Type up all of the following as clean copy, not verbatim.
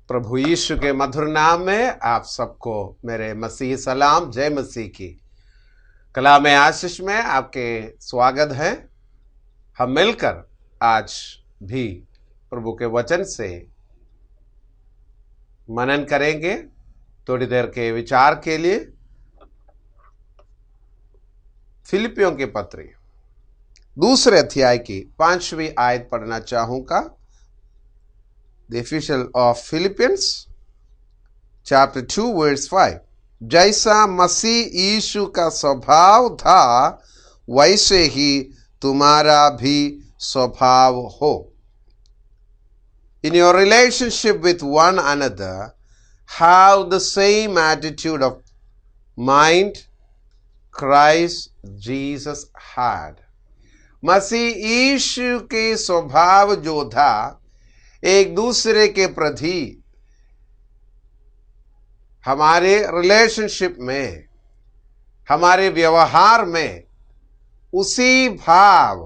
प्रभु यीशु के मधुर नाम में आप सबको मेरे मसीह सलाम। जय मसीह की। कलाम आशीष में आपके स्वागत है। हम मिलकर आज भी प्रभु के वचन से मनन करेंगे। थोड़ी देर के विचार के लिए फिलिपियों के पत्री 2 अध्याय की 5वीं आयत पढ़ना चाहूंगा। The Epistle of Philippians chapter 2 verse 5। जैसा मसीह यीशु का स्वभाव था वैसे ही तुम्हारा भी स्वभाव हो। In your relationship with one another, have the same attitude of mind Christ Jesus had। मसीह यीशु के स्वभाव जो था एक दूसरे के प्रति हमारे रिलेशनशिप में, हमारे व्यवहार में उसी भाव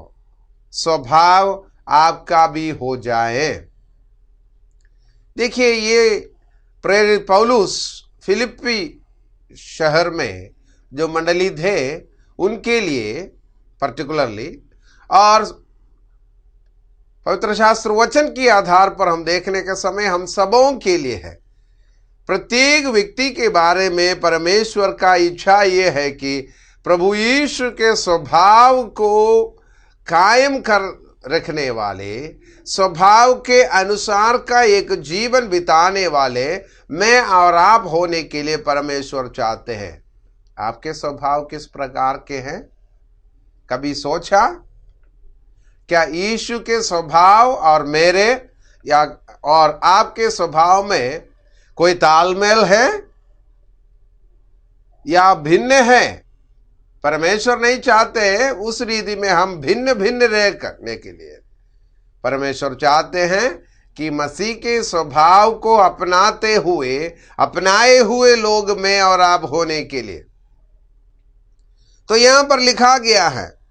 स्वभाव आपका भी हो जाए। देखिए, ये प्रेरित पौलुस फिलिप्पी शहर में जो मंडली थे उनके लिए पर्टिकुलरली, और पवित्र शास्त्र वचन के आधार पर हम देखने का समय हम सबों के लिए है। प्रत्येक व्यक्ति के बारे में परमेश्वर का इच्छा ये है कि प्रभु यीशु के स्वभाव को कायम कर रखने वाले, स्वभाव के अनुसार का एक जीवन बिताने वाले मैं और आप होने के लिए परमेश्वर चाहते हैं। आपके स्वभाव किस प्रकार के हैं? कभी सोचा क्या यीशु के स्वभाव और मेरे या और आपके स्वभाव में कोई तालमेल है या भिन्न है? परमेश्वर नहीं चाहते उस रीति में हम भिन्न भिन्न रह करने के लिए। परमेश्वर चाहते हैं कि मसीह के स्वभाव को अपनाए हुए लोग में और आप होने के लिए। तो यहां पर लिखा गया है,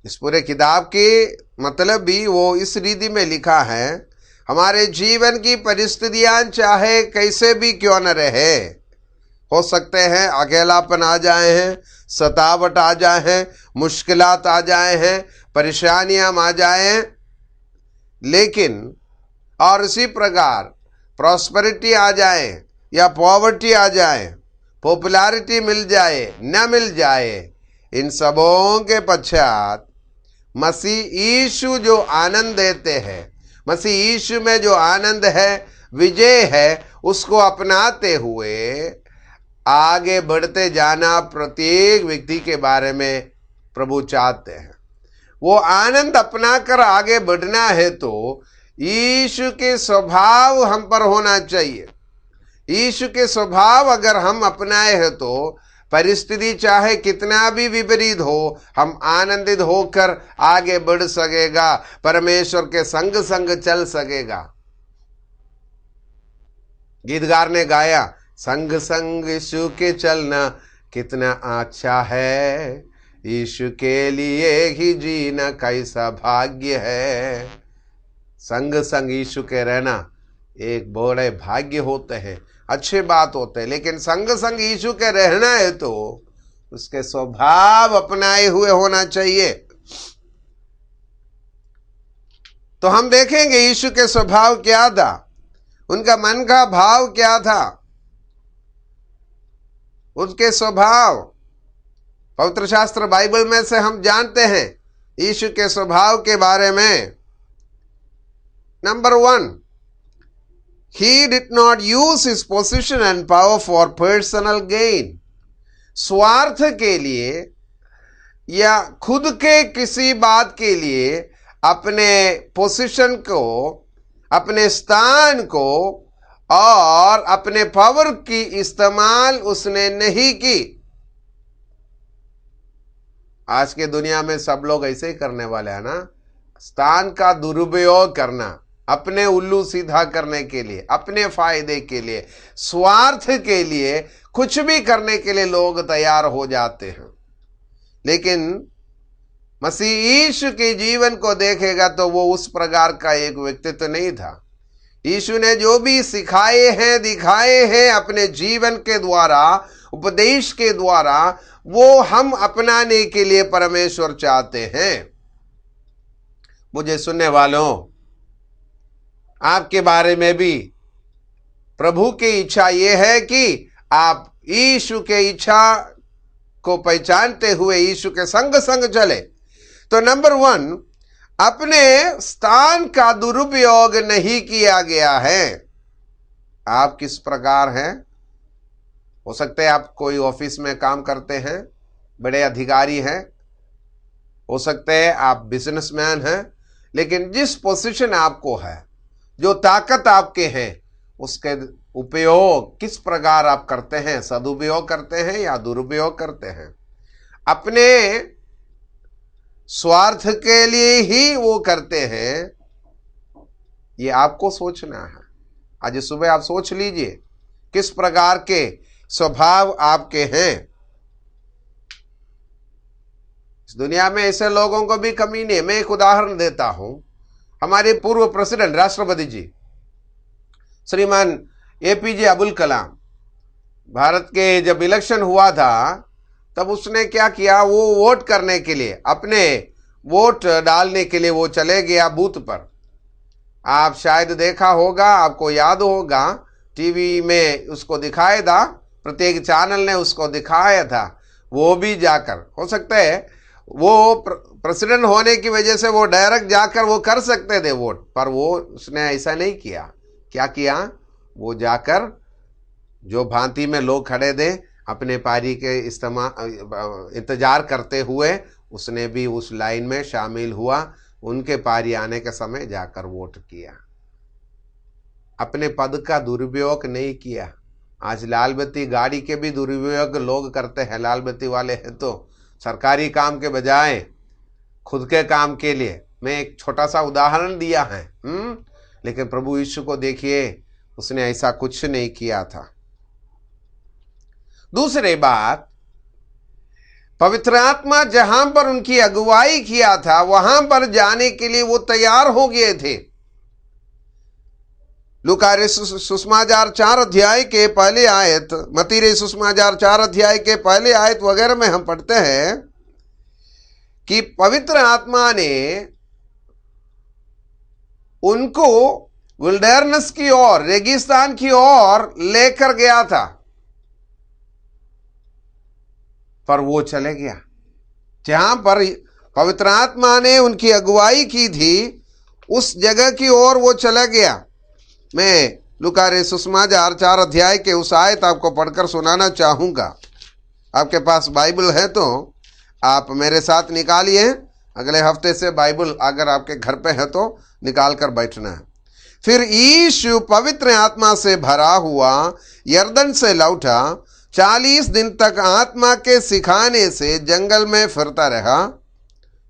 इस पूरे किताब के मतलब भी वो इस रीति में लिखा है, हमारे जीवन की परिस्थितियां चाहे कैसे भी क्यों न रहे, हो सकते हैं अकेलापन आ जाए हैं, सतावट आ जाए हैं, मुश्किलात आ जाए हैं, परेशानियां आ जाए हैं, लेकिन और इसी प्रकार प्रॉस्पेरिटी आ जाए या पॉवर्टी आ जाए, पॉपुलैरिटी मिल जाए न मिल जाए, इन सबों के पश्चात मसीह यीशु जो आनंद देते हैं, मसीह यीशु में जो आनंद है, विजय है, उसको अपनाते हुए आगे बढ़ते जाना प्रत्येक व्यक्ति के बारे में प्रभु चाहते हैं। वो आनंद अपनाकर आगे बढ़ना है तो यीशु के स्वभाव हम पर होना चाहिए। यीशु के स्वभाव अगर हम अपनाए हैं तो परिस्थिति चाहे कितना भी विपरीत हो, हम आनंदित होकर आगे बढ़ सकेगा, परमेश्वर के संग संग चल सकेगा। गीतकार ने गाया, संग संग यीशु के चलना कितना अच्छा है, यीशु के लिए ही जीना कैसा भाग्य है। संग संग यीशु के रहना एक बड़े भाग्य होते हैं, अच्छे बात होते हैं, लेकिन संग संग यीशु के रहना है तो उसके स्वभाव अपनाए हुए होना चाहिए। तो हम देखेंगे यीशु के स्वभाव क्या था, उनका मन का भाव क्या था, उनके स्वभाव पवित्र शास्त्र बाइबल में से हम जानते हैं यीशु के स्वभाव के बारे में। Number 1, He did not use his position and power for personal gain। स्वार्थ के लिए या खुद के किसी बात के लिए अपने पोजीशन को, अपने स्थान को और अपने पावर की इस्तेमाल उसने नहीं की। आज के दुनिया में सब लोग ऐसे ही करने वाले हैं ना, स्थान का दुरुपयोग करना, अपने उल्लू सीधा करने के लिए, अपने फायदे के लिए, स्वार्थ के लिए, कुछ भी करने के लिए लोग तैयार हो जाते हैं। लेकिन मसीह यीशु के जीवन को देखेगा तो वो उस प्रकार का एक व्यक्तित्व नहीं था। यीशु ने जो भी सिखाए हैं, दिखाए हैं अपने जीवन के द्वारा, उपदेश के द्वारा, वो हम अपनाने के लिए परमेश्वर चाहते हैं। मुझे सुनने वालों, आपके बारे में भी प्रभु की इच्छा यह है कि आप यीशु के इच्छा को पहचानते हुए यीशु के संग संग चले। तो नंबर 1, अपने स्थान का दुरुपयोग नहीं किया गया है। आप किस प्रकार हैं? हो सकता है आप कोई ऑफिस में काम करते हैं, बड़े अधिकारी हैं, हो सकते हैं आप बिजनेसमैन हैं, लेकिन जिस पोजीशन आपको है, जो ताकत आपके हैं, उसके उपयोग किस प्रकार आप करते हैं? सदुपयोग करते हैं या दुरुपयोग करते हैं? अपने स्वार्थ के लिए ही वो करते हैं, ये आपको सोचना है। आज सुबह आप सोच लीजिए किस प्रकार के स्वभाव आपके हैं। इस दुनिया में ऐसे लोगों को भी कमी नहीं है। मैं एक उदाहरण देता हूं। हमारे पूर्व प्रेसिडेंट राष्ट्रपति जी श्रीमान एपीजे अब्दुल कलाम, भारत के जब इलेक्शन हुआ था तब उसने क्या किया, वो वोट करने के लिए, अपने वोट डालने के लिए वो चले गया बूथ पर। आप शायद देखा होगा, आपको याद होगा, टीवी में उसको दिखाया था, प्रत्येक चैनल ने उसको दिखाया था। वो भी जाकर, हो सकता है वो प्रेसिडेंट होने की वजह से वो डायरेक्ट जाकर वो कर सकते थे वोट, पर वो उसने ऐसा नहीं किया। क्या किया? वो जाकर जो भांति में लोग खड़े थे अपने पारी के इंतजार करते हुए, उसने भी उस लाइन में शामिल हुआ, उनके पारी आने के समय जाकर वोट किया। अपने पद का दुरुपयोग नहीं किया। आज लाल बत्ती गाड़ी के भी दुरुपयोग लोग करते हैं। लाल बत्ती वाले हैं तो सरकारी काम के बजाय खुद के काम के लिए। मैं एक छोटा सा उदाहरण दिया है, लेकिन प्रभु यीशु को देखिए, उसने ऐसा कुछ नहीं किया था। दूसरी बात, पवित्र आत्मा जहां पर उनकी अगुवाई किया था, वहां पर जाने के लिए वो तैयार हो गए थे। लूका सुसमाचार 4 अध्याय के पहले आयत, मत्ती रे सुसमाचार 4 अध्याय के पहले आयत वगैरह में हम पढ़ते हैं कि पवित्र आत्मा ने उनको विल्डरनेस की ओर, रेगिस्तान की ओर लेकर गया था, पर वो चले गया। जहां पर पवित्र आत्मा ने उनकी अगुवाई की थी, उस जगह की ओर वो चला गया। मैं लूका रे सुसमाचार 4 अध्याय के उस आयत आपको पढ़कर सुनाना चाहूंगा। आपके पास बाइबल है तो आप मेरे साथ निकालिए। अगले हफ्ते से बाइबल अगर आपके घर पे है तो निकाल कर बैठना है। फिर यीशु पवित्र आत्मा से भरा हुआ यरदन से लौटा, 40 दिन तक आत्मा के सिखाने से जंगल में फिरता रहा।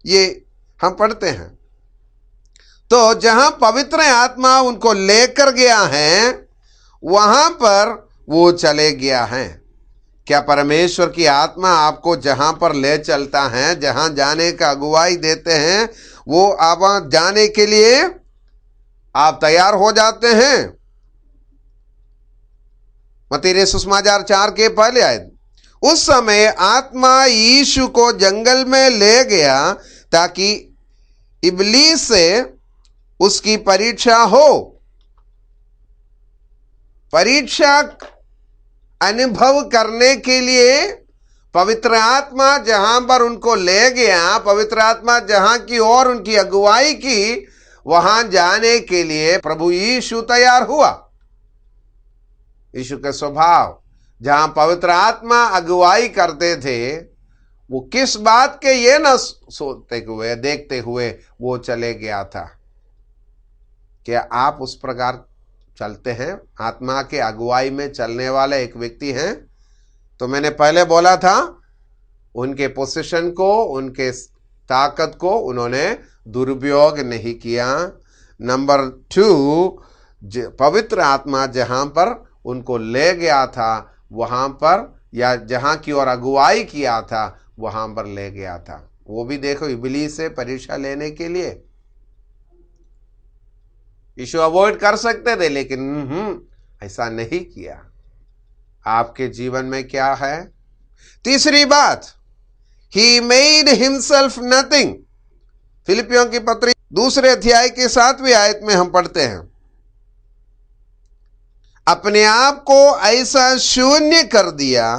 ये हम पढ़ते हैं। तो जहां पवित्र आत्मा उनको लेकर गया है, वहां पर वो चले गया है। क्या परमेश्वर की आत्मा आपको जहां पर ले चलता है, जहां जाने का अगुवाई देते हैं, वो आप जाने के लिए आप तैयार हो जाते हैं? मत्ती रे सुसमाचार 4 के पहले आयत, उस समय आत्मा यीशु को जंगल में ले गया ताकि इब्लीस से उसकी परीक्षा हो। परीक्षा अनुभव करने के लिए पवित्र आत्मा जहां पर उनको ले गया, पवित्र आत्मा जहां की ओर उनकी अगुवाई की, वहां जाने के लिए प्रभु यीशु तैयार हुआ। यीशु के स्वभाव, जहां पवित्र आत्मा अगुवाई करते थे, वो किस बात के ये न सोचते हुए, देखते हुए वो चले गया था। क्या आप उस प्रकार चलते हैं? आत्मा के अगुवाई में चलने वाला एक व्यक्ति हैं? तो मैंने पहले बोला था, उनके पोजीशन को, उनके ताकत को उन्होंने दुरुपयोग नहीं किया। नंबर 2, पवित्र आत्मा जहां पर उनको ले गया था, वहां पर, या जहां की ओर अगुवाई किया था, वहां पर ले गया था। वो भी देखो, इब्लीस से परीक्षा लेने के लिए। यीशु अवॉइड कर सकते थे, लेकिन ऐसा नहीं किया। आपके जीवन में क्या है? तीसरी बात, ही मेड हिमसेल्फ नथिंग। फिलिपियों की पत्री 2 अध्याय के 7वीं आयत में हम पढ़ते हैं, अपने आप को ऐसा शून्य कर दिया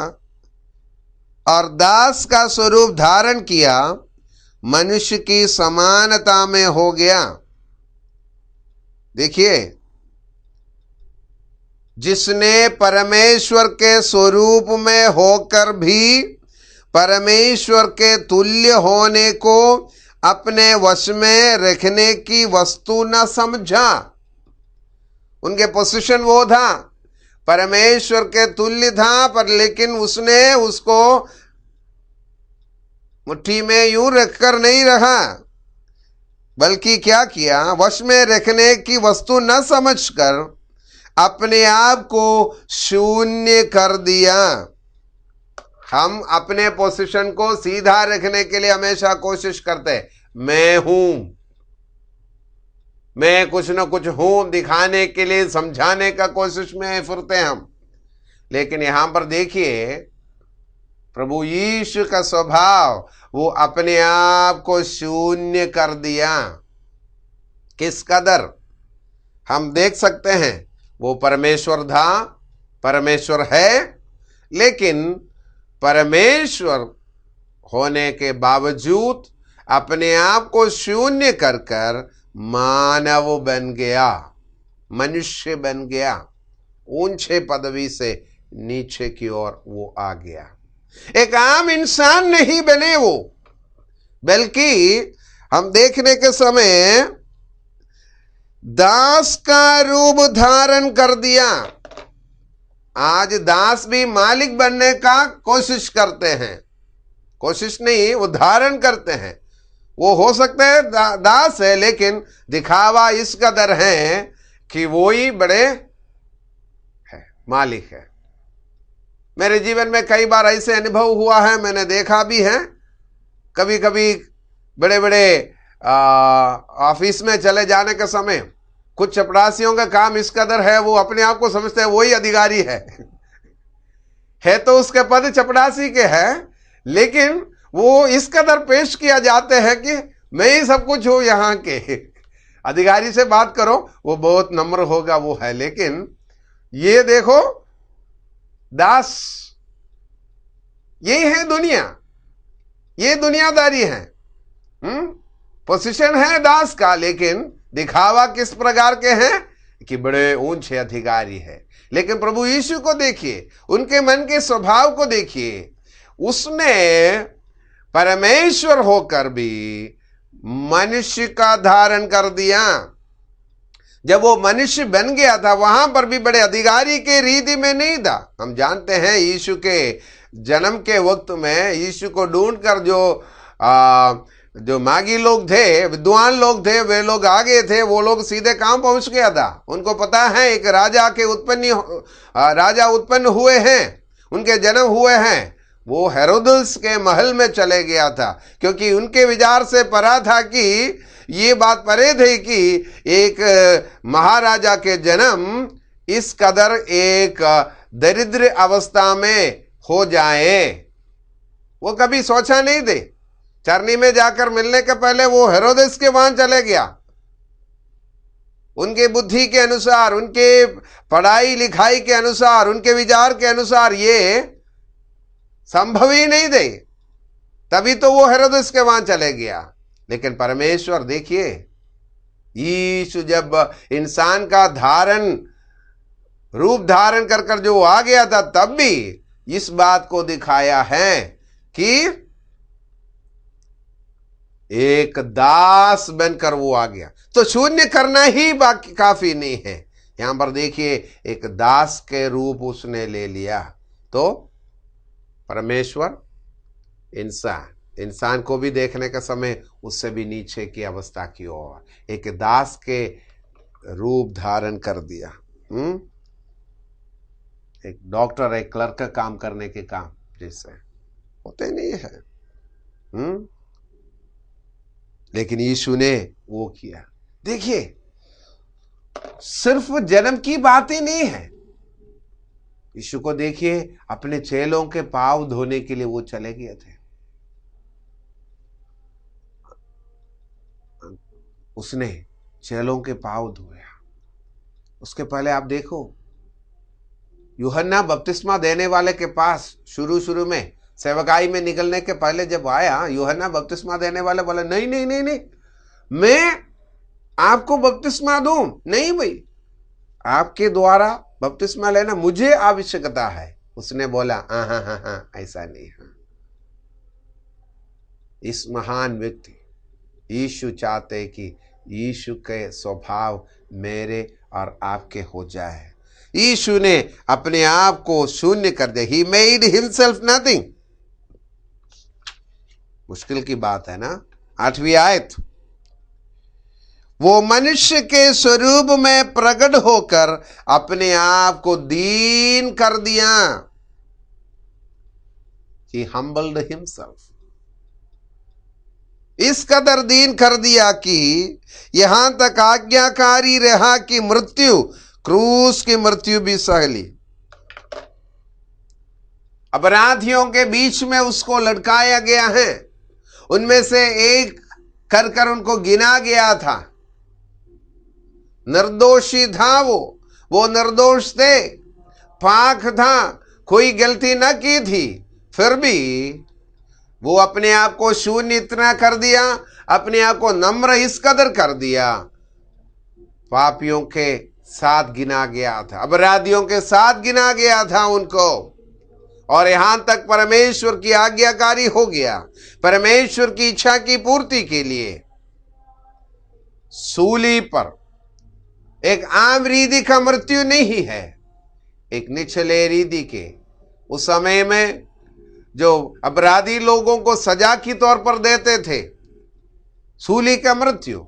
और दास का स्वरूप धारण किया, मनुष्य की समानता में हो गया। देखिए, जिसने परमेश्वर के स्वरूप में होकर भी परमेश्वर के तुल्य होने को अपने वश में रखने की वस्तु न समझा। उनके पोजीशन वो था, परमेश्वर के तुल्य था, पर लेकिन उसने उसको मुट्ठी में यूं रखकर नहीं रहा, बल्कि क्या किया? वश में रखने की वस्तु न समझकर अपने आप को शून्य कर दिया। हम अपने पोजीशन को सीधा रखने के लिए हमेशा कोशिश करते हैं, मैं हूं, मैं कुछ न कुछ हूं दिखाने के लिए, समझाने का कोशिश में फिरते हैं हम। लेकिन यहां पर देखिए, प्रभु यीशु का स्वभाव, वो अपने आप को शून्य कर दिया। किस कदर? हम देख सकते हैं, वो परमेश्वर था, परमेश्वर है, लेकिन परमेश्वर होने के बावजूद अपने आप को शून्य कर कर मानव बन गया, मनुष्य बन गया। ऊंचे पदवी से नीचे की ओर वो आ गया। एक आम इंसान नहीं बने वो, बल्कि हम देखने के समय दास का रूप धारण कर दिया। आज दास भी मालिक बनने का कोशिश करते हैं, कोशिश नहीं, वो धारण करते हैं। वो हो सकता है दास है, लेकिन दिखावा इस कदर है कि वो ही बड़े है, मालिक है। मेरे जीवन में कई बार ऐसे अनुभव हुआ है, मैंने देखा भी है। कभी कभी बड़े बड़े ऑफिस में चले जाने के समय कुछ चपरासियों का काम इस कदर है, वो अपने आप को समझते हैं वही अधिकारी है तो उसके पद चपरासी के है, लेकिन वो इस कदर पेश किया जाते हैं कि मैं ही सब कुछ हूं यहां के। अधिकारी से बात करो, वो बहुत नम्र होगा, वो है, लेकिन ये देखो दास, यही है दुनिया, ये दुनियादारी है। पोजीशन है दास का, लेकिन दिखावा किस प्रकार के हैं कि बड़े ऊंचे अधिकारी है। लेकिन प्रभु यीशु को देखिए, उनके मन के स्वभाव को देखिए, उसने परमेश्वर होकर भी मनुष्य का धारण कर दिया। जब वो मनुष्य बन गया था, वहां पर भी बड़े अधिकारी के रीति में नहीं था। हम जानते हैं यीशु के जन्म के वक्त में यीशु को ढूंढकर जो मागी लोग थे, विद्वान लोग थे, वे लोग आगे थे, वो लोग सीधे कहां पहुंच गया था? उनको पता है एक राजा उत्पन्न हुए हैं, उनके जन्म हुए हैं। वो हेरोदेस के महल में चले गया था, क्योंकि उनके विचार से परा था कि ये बात परे थे कि एक महाराजा के जन्म इस कदर एक दरिद्र अवस्था में हो जाए। वो कभी सोचा नहीं थे। चरनी में जाकर मिलने के पहले वो हेरोदेस के वहां चले गया। उनके बुद्धि के अनुसार, उनके पढ़ाई लिखाई के अनुसार, उनके विचार के अनुसार ये संभव ही नहीं थे, तभी तो वो हेरोदेस के वहां चले गया। लेकिन परमेश्वर देखिए, यीशु जब इंसान का रूप धारण कर कर जो आ गया था, तब भी इस बात को दिखाया है कि एक दास बनकर वो आ गया। तो शून्य करना ही बाकी काफी नहीं है। यहां पर देखिए, एक दास के रूप उसने ले लिया। तो परमेश्वर इंसान को भी देखने का समय उससे भी नीचे की अवस्था की ओर एक दास के रूप धारण कर दिया। एक डॉक्टर, एक क्लर्क का काम करने के काम जैसे होते नहीं है। लेकिन यीशु ने वो किया। देखिए, सिर्फ जन्म की बात ही नहीं है। यीशु को देखिए, अपने चेलों के पांव धोने के लिए वो चले गए थे। उसने चेलों के पांव धोया। उसके पहले आप देखो, यूहन्ना बपतिस्मा देने वाले के पास शुरू में सेवकाई में निकलने के पहले जब आया, यूहन्ना बपतिस्मा देने वाले बोले नहीं नहीं नहीं नहीं, मैं आपको बपतिस्मा दूं नहीं भाई, आपके द्वारा बपतिस्मा लेना मुझे आवश्यकता है। उसने बोला हाँ हाँ हाँ हाँ, ऐसा नहीं। हाँ, इस महान व्यक्ति यीशु चाहते कि यीशु के स्वभाव मेरे और आपके हो जाए। यीशु ने अपने आप को शून्य कर दिया। He made himself nothing। मुश्किल की बात है ना। 8वीं आयत, वो मनुष्य के स्वरूप में प्रकट होकर अपने आप को दीन कर दिया। He humbled himself। इस कदर दीन कर दिया कि यहां तक आज्ञाकारी रहा कि मृत्यु, क्रूस की मृत्यु भी सह ली। अपराधियों के बीच में उसको लटकाया गया है। उनमें से एक कर कर उनको गिना गया था। निर्दोषी था वो निर्दोष थे, पाक था, कोई गलती न की थी, फिर भी वो अपने आप को शून्य इतना कर दिया, अपने आप को नम्र इस कदर कर दिया। पापियों के साथ गिना गया था, अपराधियों के साथ गिना गया था उनको, और यहां तक परमेश्वर की आज्ञाकारी हो गया। परमेश्वर की इच्छा की पूर्ति के लिए सूली पर एक आम रीति का मृत्यु नहीं है, एक निचले रीति के। उस समय में जो अपराधी लोगों को सजा की तौर पर देते थे, सूली का मृत्यु,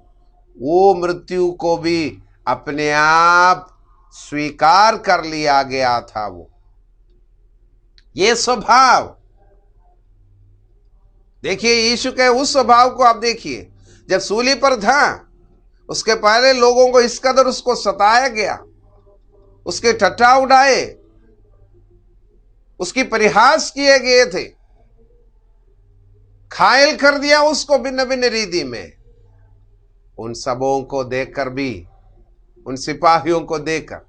वो मृत्यु को भी अपने आप स्वीकार कर लिया गया था। वो ये स्वभाव देखिए, यीशु के उस स्वभाव को आप देखिए। जब सूली पर था, उसके पहले लोगों को इस कदर उसको सताया गया, उसके ठट्ठा उड़ाए, उसकी परिहास किए गए थे, घायल कर दिया उसको भिन्न भिन्न रीति में। उन सबों को देखकर भी, उन सिपाहियों को देखकर,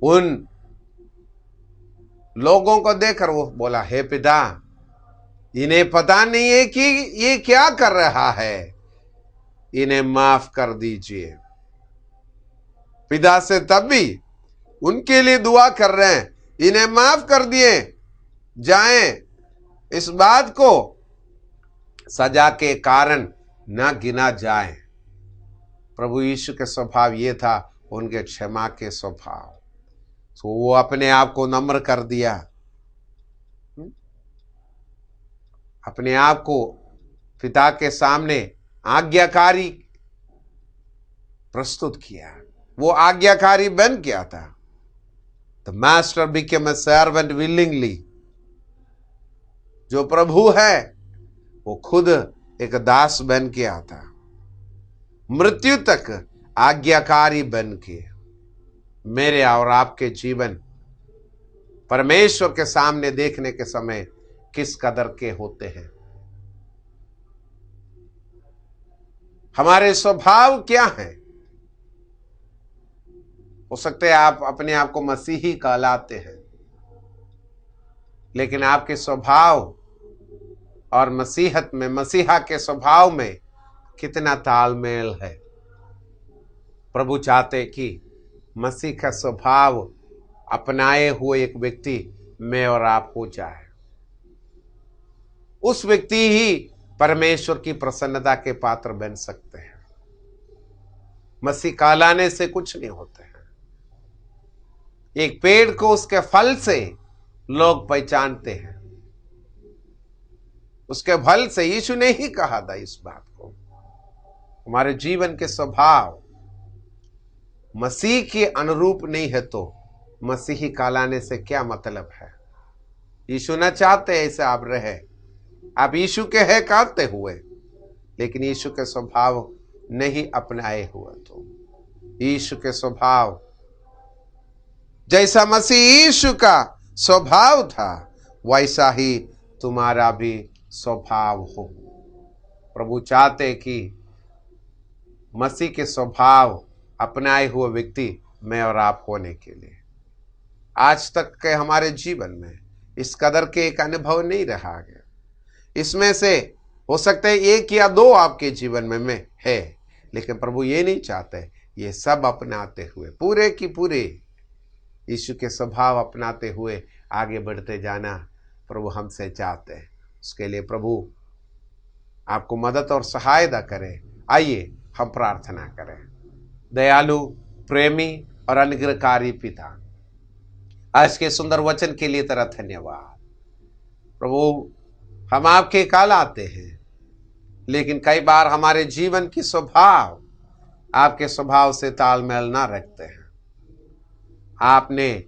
उन लोगों को देखकर वो बोला, हे पिता, इन्हें पता नहीं है कि ये क्या कर रहा है, इन्हें माफ कर दीजिए। पिता से तब भी उनके लिए दुआ कर रहे हैं, इन्हें माफ कर दिए जाएं, इस बात को सजा के कारण न गिना जाए। प्रभु यीशु के स्वभाव ये था, उनके क्षमा के स्वभाव। तो वो अपने आप को नम्र कर दिया, अपने आप को पिता के सामने आज्ञाकारी प्रस्तुत किया। वो आज्ञाकारी बन गया था। The master became a servant willingly. जो प्रभु है वो खुद एक दास बन के आता, मृत्यु तक आज्ञाकारी बन के। मेरे और आपके जीवन परमेश्वर के सामने देखने के समय किस कदर के होते हैं? हमारे स्वभाव क्या हैं? हो सकते है आप अपने आप को मसीही कहलाते हैं, लेकिन आपके स्वभाव और मसीहत में, मसीहा के स्वभाव में कितना तालमेल है? प्रभु चाहते कि मसीह का स्वभाव अपनाए हुए एक व्यक्ति मैं और आप हो जाए। उस व्यक्ति ही परमेश्वर की प्रसन्नता के पात्र बन सकते हैं। मसीह कहलाने से कुछ नहीं होते हैं। एक पेड़ को उसके फल से लोग पहचानते हैं। उसके फल से, यीशु ने ही कहा था इस बात को। हमारे जीवन के स्वभाव मसीह के अनुरूप नहीं है तो मसीही कहलाने से क्या मतलब है? यीशु न चाहते ऐसे आप रहे, आप यीशु के हैं कहते हुए, लेकिन यीशु के स्वभाव नहीं अपनाए हुए तो यीशु के स्वभाव, जैसा मसीह यीशु का स्वभाव था वैसा ही तुम्हारा भी स्वभाव हो। प्रभु चाहते कि मसीह के स्वभाव अपनाए हुए व्यक्ति मैं और आप होने के लिए। आज तक के हमारे जीवन में इस कदर के एक अनुभव नहीं रहा गया। इसमें से हो सकता है एक या दो आपके जीवन में है, लेकिन प्रभु ये नहीं चाहते, ये सब अपनाते हुए पूरे की पूरे यीशु के स्वभाव अपनाते हुए आगे बढ़ते जाना प्रभु हमसे चाहते हैं। उसके लिए प्रभु आपको मदद और सहायता करे। आइए हम प्रार्थना करें। दयालु, प्रेमी और अनुग्रहकारी पिता, आज के सुंदर वचन के लिए तेरा धन्यवाद। प्रभु हम आपके काल आते हैं, लेकिन कई बार हमारे जीवन की स्वभाव आपके स्वभाव से तालमेल ना रखते हैं। आपने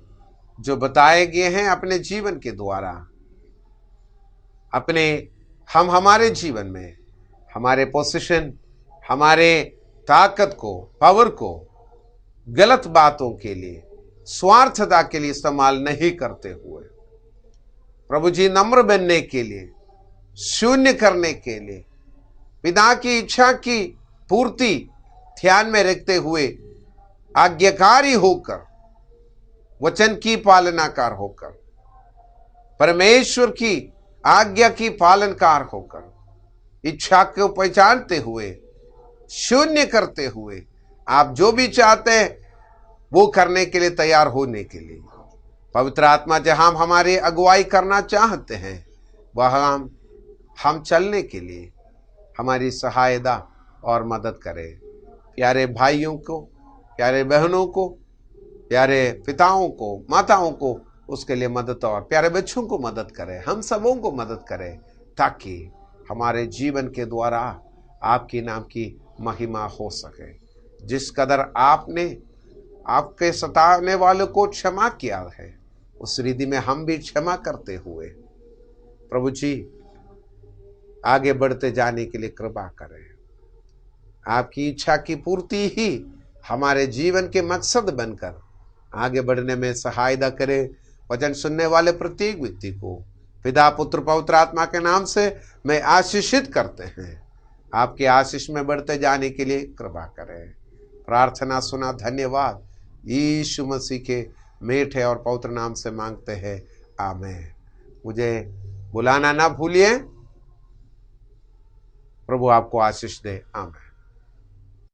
जो बताए गए हैं अपने जीवन के द्वारा, हमारे जीवन में हमारे पोजीशन, हमारे ताकत को, पावर को गलत बातों के लिए, स्वार्थता के लिए इस्तेमाल नहीं करते हुए प्रभु जी नम्र बनने के लिए, शून्य करने के लिए, पिता की इच्छा की पूर्ति ध्यान में रखते हुए आज्ञाकारी होकर, वचन की पालनाकार होकर, परमेश्वर की आज्ञा की पालनकार होकर, इच्छा को पहचानते हुए, शून्य करते हुए आप जो भी चाहते हैं वो करने के लिए तैयार होने के लिए पवित्र आत्मा जहां हमारी अगुवाई करना चाहते हैं वहां हम चलने के लिए हमारी सहायता और मदद करें। प्यारे भाइयों को, प्यारे बहनों को, प्यारे पिताओं को, माताओं को उसके लिए मदद, और प्यारे बच्चों को मदद करें, हम सबों को मदद करें, ताकि हमारे जीवन के द्वारा आपके नाम की महिमा हो सके। जिस कदर आपने आपके सताने वालों को क्षमा किया है, उस रीति में हम भी क्षमा करते हुए प्रभु जी आगे बढ़ते जाने के लिए कृपा करें। आपकी इच्छा की पूर्ति ही हमारे जीवन के मकसद बनकर आगे बढ़ने में सहायता करें। वचन सुनने वाले प्रत्येक व्यक्ति को पिता, पुत्र, पवित्र आत्मा के नाम से मैं आशीषित करते हैं। आपके आशीष में बढ़ते जाने के लिए कृपा करें। प्रार्थना सुना, धन्यवाद। यीशु मसीह के मीठे और पवित्र नाम से मांगते हैं, आमीन। मुझे बुलाना ना भूलिए। प्रभु आपको आशीष दे, आमीन।